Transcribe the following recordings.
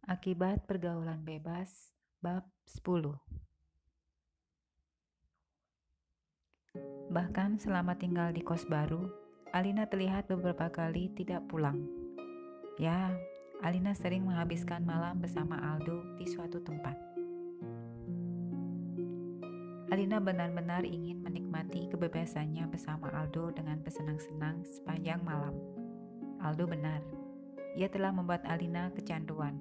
Akibat pergaulan bebas, bab 10. Bahkan selama tinggal di kos baru, Alina terlihat beberapa kali tidak pulang. Ya, Alina sering menghabiskan malam bersama Aldo di suatu tempat. Alina benar-benar ingin menikmati kebebasannya bersama Aldo dengan bersenang-senang sepanjang malam. Aldo benar, ia telah membuat Alina kecanduan,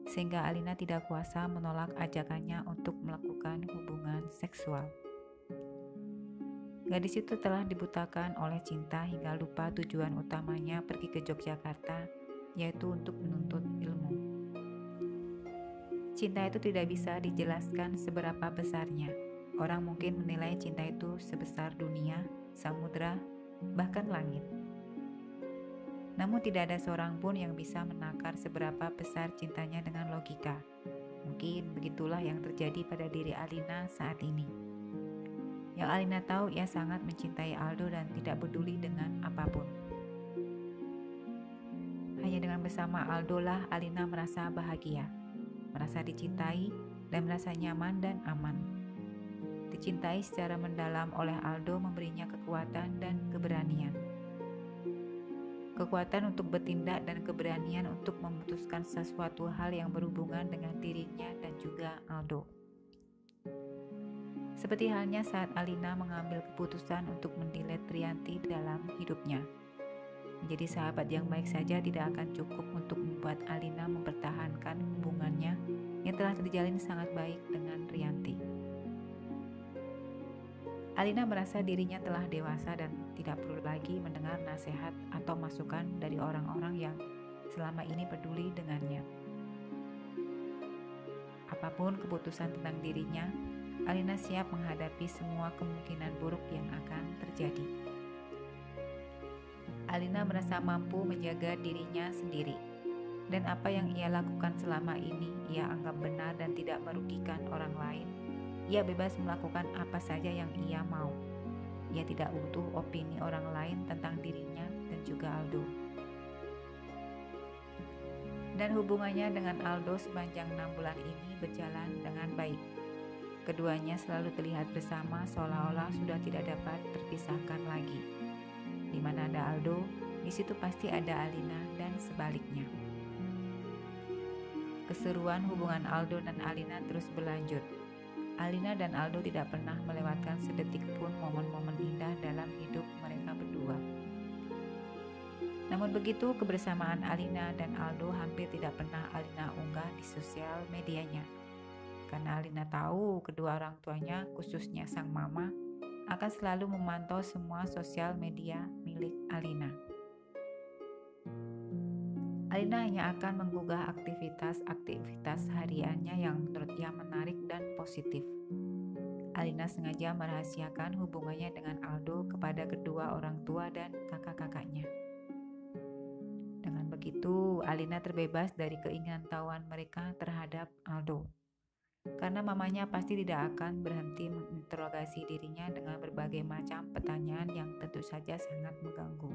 sehingga Alina tidak kuasa menolak ajakannya untuk melakukan hubungan seksual. Gadis itu telah dibutakan oleh cinta hingga lupa tujuan utamanya pergi ke Yogyakarta, yaitu untuk menuntut ilmu. Cinta itu tidak bisa dijelaskan seberapa besarnya. Orang mungkin menilai cinta itu sebesar dunia, samudera, bahkan langit. Namun tidak ada seorang pun yang bisa menakar seberapa besar cintanya dengan logika. Mungkin begitulah yang terjadi pada diri Alina saat ini. Yang Alina tahu, ia sangat mencintai Aldo dan tidak peduli dengan apapun. Hanya dengan bersama Aldo lah Alina merasa bahagia, merasa dicintai, dan merasa nyaman dan aman. Dicintai secara mendalam oleh Aldo memberinya kekuatan dan keberanian. Kekuatan untuk bertindak dan keberanian untuk memutuskan sesuatu hal yang berhubungan dengan dirinya dan juga Aldo. Seperti halnya saat Alina mengambil keputusan untuk mendelete Rianti dalam hidupnya. Menjadi sahabat yang baik saja tidak akan cukup untuk membuat Alina mempertahankan hubungannya yang telah terjalin sangat baik dengan Rianti. Alina merasa dirinya telah dewasa dan tidak perlu lagi mendengar nasihat atau masukan dari orang-orang yang selama ini peduli dengannya. Apapun keputusan tentang dirinya, Alina siap menghadapi semua kemungkinan buruk yang akan terjadi. Alina merasa mampu menjaga dirinya sendiri, dan apa yang ia lakukan selama ini ia anggap benar dan tidak merugikan orang lain. Ia bebas melakukan apa saja yang ia mau. Ia tidak butuh opini orang lain tentang dirinya dan juga Aldo. Dan hubungannya dengan Aldo sepanjang 6 bulan ini berjalan dengan baik. Keduanya selalu terlihat bersama seolah-olah sudah tidak dapat terpisahkan lagi. Di mana ada Aldo, di situ pasti ada Alina dan sebaliknya. Keseruan hubungan Aldo dan Alina terus berlanjut. Alina dan Aldo tidak pernah melewatkan sedetik pun momen-momen indah dalam hidup mereka berdua. Namun begitu, kebersamaan Alina dan Aldo hampir tidak pernah Alina unggah di sosial medianya. Karena Alina tahu kedua orang tuanya, khususnya sang mama, akan selalu memantau semua sosial media milik Alina. Alina hanya akan menggugah aktivitas hariannya yang menurut ia menarik dan positif. Alina sengaja merahasiakan hubungannya dengan Aldo kepada kedua orang tua dan kakak-kakaknya. Dengan begitu, Alina terbebas dari keingintahuan mereka terhadap Aldo. Karena mamanya pasti tidak akan berhenti menginterogasi dirinya dengan berbagai macam pertanyaan yang tentu saja sangat mengganggu.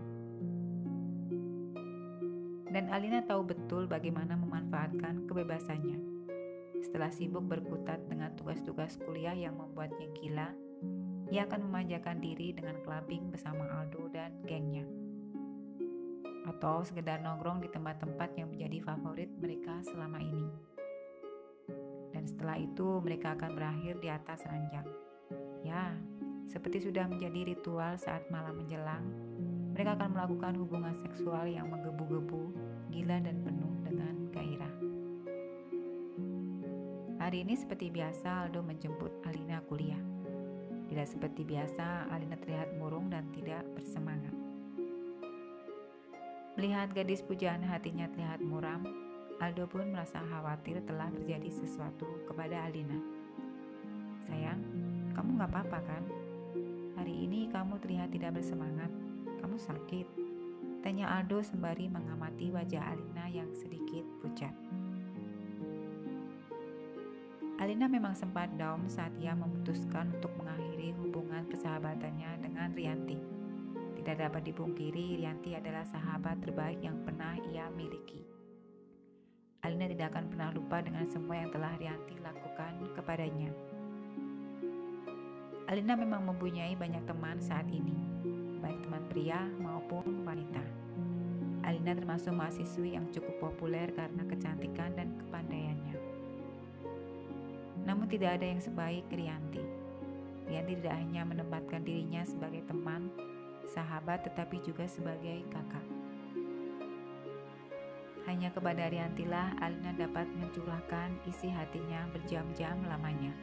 Dan Alina tahu betul bagaimana memanfaatkan kebebasannya. Setelah sibuk berkutat dengan tugas-tugas kuliah yang membuatnya gila, ia akan memanjakan diri dengan clubbing bersama Aldo dan gengnya. Atau sekedar nongkrong di tempat-tempat yang menjadi favorit mereka selama ini. Dan setelah itu mereka akan berakhir di atas ranjang. Ya, seperti sudah menjadi ritual saat malam menjelang, mereka akan melakukan hubungan seksual yang menggebu-gebu, gila dan penuh dengan gairah. Hari ini seperti biasa Aldo menjemput Alina kuliah. Tidak seperti biasa, Alina terlihat murung dan tidak bersemangat. Melihat gadis pujaan hatinya terlihat muram, Aldo pun merasa khawatir telah terjadi sesuatu kepada Alina. Sayang, kamu gak apa-apa kan? Hari ini kamu terlihat tidak bersemangat. Kamu sakit? Tanya Aldo sembari mengamati wajah Alina yang sedikit pucat. Alina memang sempat down saat ia memutuskan untuk mengakhiri hubungan persahabatannya dengan Rianti. Tidak dapat dipungkiri, Rianti adalah sahabat terbaik yang pernah ia miliki. Alina tidak akan pernah lupa dengan semua yang telah Rianti lakukan kepadanya. Alina memang mempunyai banyak teman saat ini, baik teman pria maupun wanita. Alina termasuk mahasiswi yang cukup populer karena kecantikan dan kepandaiannya. Namun tidak ada yang sebaik Rianti. Rianti tidak hanya menempatkan dirinya sebagai teman, sahabat, tetapi juga sebagai kakak. Hanya kepada Riantilah Alina dapat mencurahkan isi hatinya berjam-jam lamanya.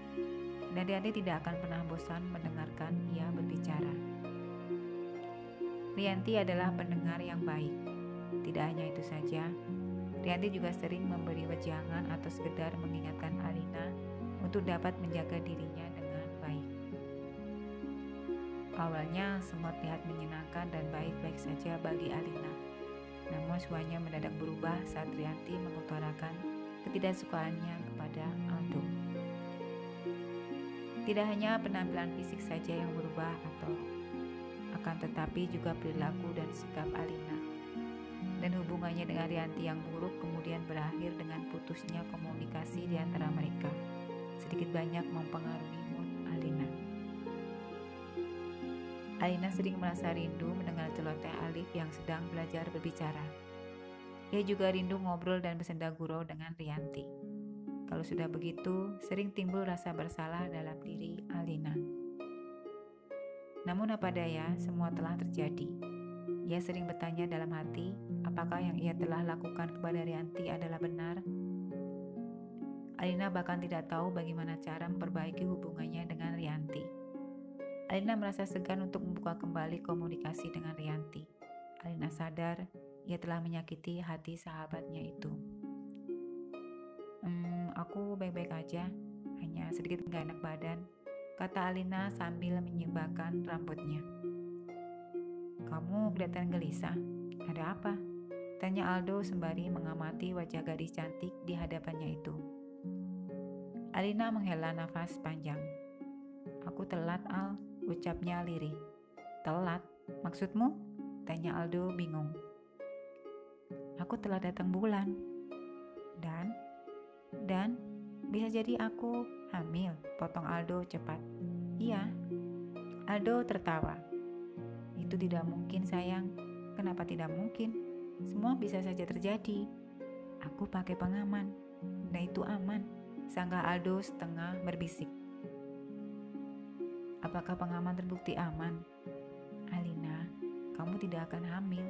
Dan Rianti tidak akan pernah bosan mendengarkan ia berbicara. Rianti adalah pendengar yang baik. Tidak hanya itu saja, Rianti juga sering memberi wejangan atau sekedar mengingatkan Alina untuk dapat menjaga dirinya dengan baik. Awalnya semua terlihat menyenangkan dan baik-baik saja bagi Alina. Namun semuanya mendadak berubah saat Rianti mengutarakan ketidaksukaannya kepada Aldo. Tidak hanya penampilan fisik saja yang berubah akan tetapi juga perilaku dan sikap Alina. Dan hubungannya dengan Rianti yang buruk kemudian berakhir dengan putusnya komunikasi di antara mereka. Sedikit banyak mempengaruhi mood Alina. Alina sering merasa rindu mendengar celoteh Alif yang sedang belajar berbicara. Ia juga rindu ngobrol dan bersenda gurau dengan Rianti. Kalau sudah begitu, sering timbul rasa bersalah dalam diri Alina. Namun apa daya, semua telah terjadi. Ia sering bertanya dalam hati, apakah yang ia telah lakukan kepada Rianti adalah benar? Alina bahkan tidak tahu bagaimana cara memperbaiki hubungannya dengan Rianti. Alina merasa segan untuk membuka kembali komunikasi dengan Rianti. Alina sadar ia telah menyakiti hati sahabatnya itu. Aku baik-baik aja, hanya sedikit gak enak badan, kata Alina sambil menyibakkan rambutnya. Kamu kelihatan gelisah, ada apa? Tanya Aldo sembari mengamati wajah gadis cantik di hadapannya itu. Alina menghela nafas panjang. Aku telat, Al, ucapnya lirih. Telat? Maksudmu? Tanya Aldo bingung. Aku telat datang bulan. Dan bisa jadi aku hamil, potong Aldo cepat. Iya. Aldo tertawa. Itu tidak mungkin, sayang. Kenapa tidak mungkin? Semua bisa saja terjadi. Aku pakai pengaman, dan itu aman, sanggah Aldo setengah berbisik. Apakah pengaman terbukti aman? Alina, kamu tidak akan hamil.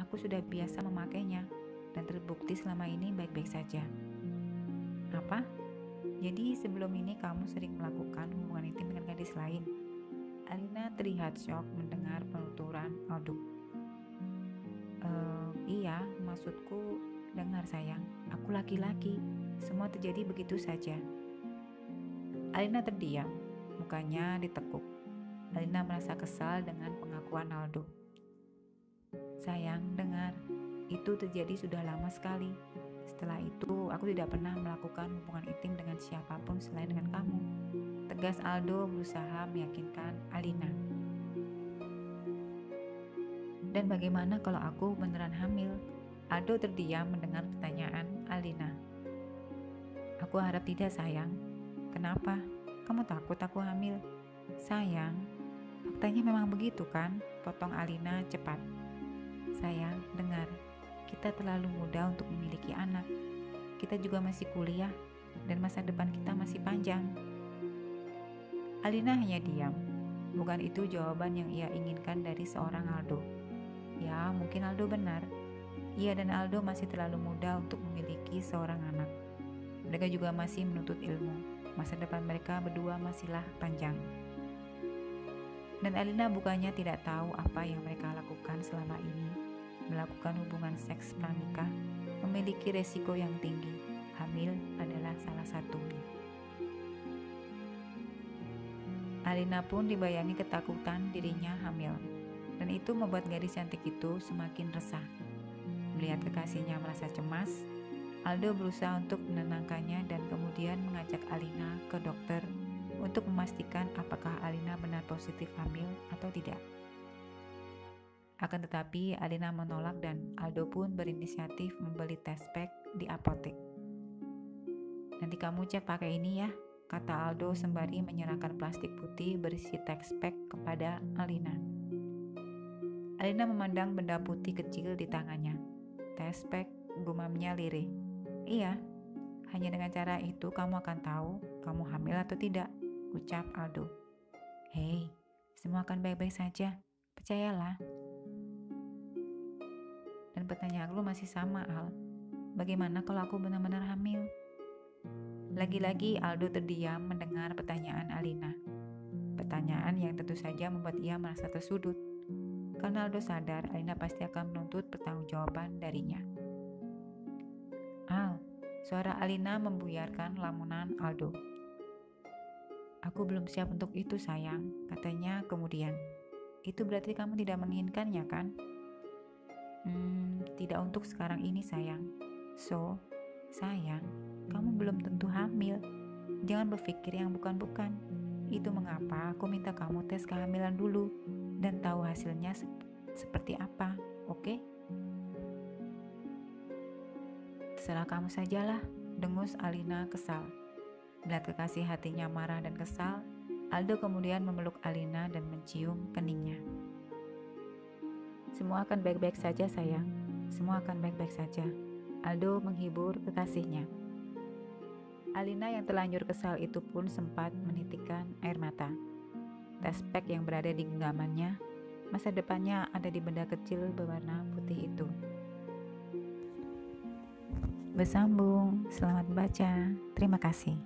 Aku sudah biasa memakainya, dan terbukti selama ini baik-baik saja. Apa? Jadi sebelum ini kamu sering melakukan hubungan intim dengan gadis lain? Alina terlihat syok mendengar penuturan Aldo. Iya, maksudku dengar sayang, aku laki-laki, semua terjadi begitu saja. Alina terdiam, mukanya ditekuk. Alina merasa kesal dengan pengakuan Aldo. Sayang, dengar, itu terjadi sudah lama sekali. Setelah itu, aku tidak pernah melakukan hubungan intim dengan siapapun selain dengan kamu. Tegas Aldo berusaha meyakinkan Alina. Dan bagaimana kalau aku beneran hamil? Aldo terdiam mendengar pertanyaan Alina. Aku harap tidak, sayang. Kenapa? Kamu takut aku hamil? Sayang, faktanya memang begitu kan? Potong Alina cepat. Sayang, dengar. Kita terlalu muda untuk memiliki anak. Kita juga masih kuliah dan masa depan kita masih panjang. Alina hanya diam. Bukan itu jawaban yang ia inginkan dari seorang Aldo. Ya, mungkin Aldo benar. Ia dan Aldo masih terlalu muda untuk memiliki seorang anak. Mereka juga masih menuntut ilmu. Masa depan mereka berdua masihlah panjang. Dan Alina bukannya tidak tahu apa yang mereka lakukan selama ini. Melakukan hubungan seks pranikah memiliki resiko yang tinggi. Hamil adalah salah satunya. Alina pun dibayangi ketakutan dirinya hamil, dan itu membuat gadis cantik itu semakin resah. Melihat kekasihnya merasa cemas, Aldo berusaha untuk menenangkannya dan kemudian mengajak Alina ke dokter untuk memastikan apakah Alina benar positif hamil atau tidak. Akan tetapi Alina menolak dan Aldo pun berinisiatif membeli test pack di apotek. "Nanti kamu cek pakai ini ya," kata Aldo sembari menyerahkan plastik putih berisi test pack kepada Alina. Alina memandang benda putih kecil di tangannya. "Test pack," gumamnya lirih. "Iya, hanya dengan cara itu kamu akan tahu kamu hamil atau tidak," ucap Aldo. "Hei, semua akan baik-baik saja, percayalah." "Dan pertanyaan lu masih sama, Al. Bagaimana kalau aku benar-benar hamil?" Lagi-lagi Aldo terdiam mendengar pertanyaan Alina. Pertanyaan yang tentu saja membuat ia merasa tersudut. Karena Aldo sadar Alina pasti akan menuntut pertanggungjawaban darinya. "Al," suara Alina membuyarkan lamunan Aldo. "Aku belum siap untuk itu, sayang," katanya kemudian. "Itu berarti kamu tidak menginginkannya, kan?" Tidak untuk sekarang ini, sayang." "So, sayang, kamu belum tentu hamil. Jangan berpikir yang bukan-bukan. Itu mengapa aku minta kamu tes kehamilan dulu dan tahu hasilnya seperti apa, oke?" "Terserah kamu sajalah," dengus Alina kesal. Melihat kekasih hatinya marah dan kesal, Aldo kemudian memeluk Alina dan mencium keningnya. "Semua akan baik-baik saja, sayang. Semua akan baik-baik saja," Aldo menghibur kekasihnya. Alina yang terlanjur kesal itu pun sempat menitikkan air mata. Test pack yang berada di genggamannya, masa depannya ada di benda kecil berwarna putih itu. Bersambung, selamat baca, terima kasih.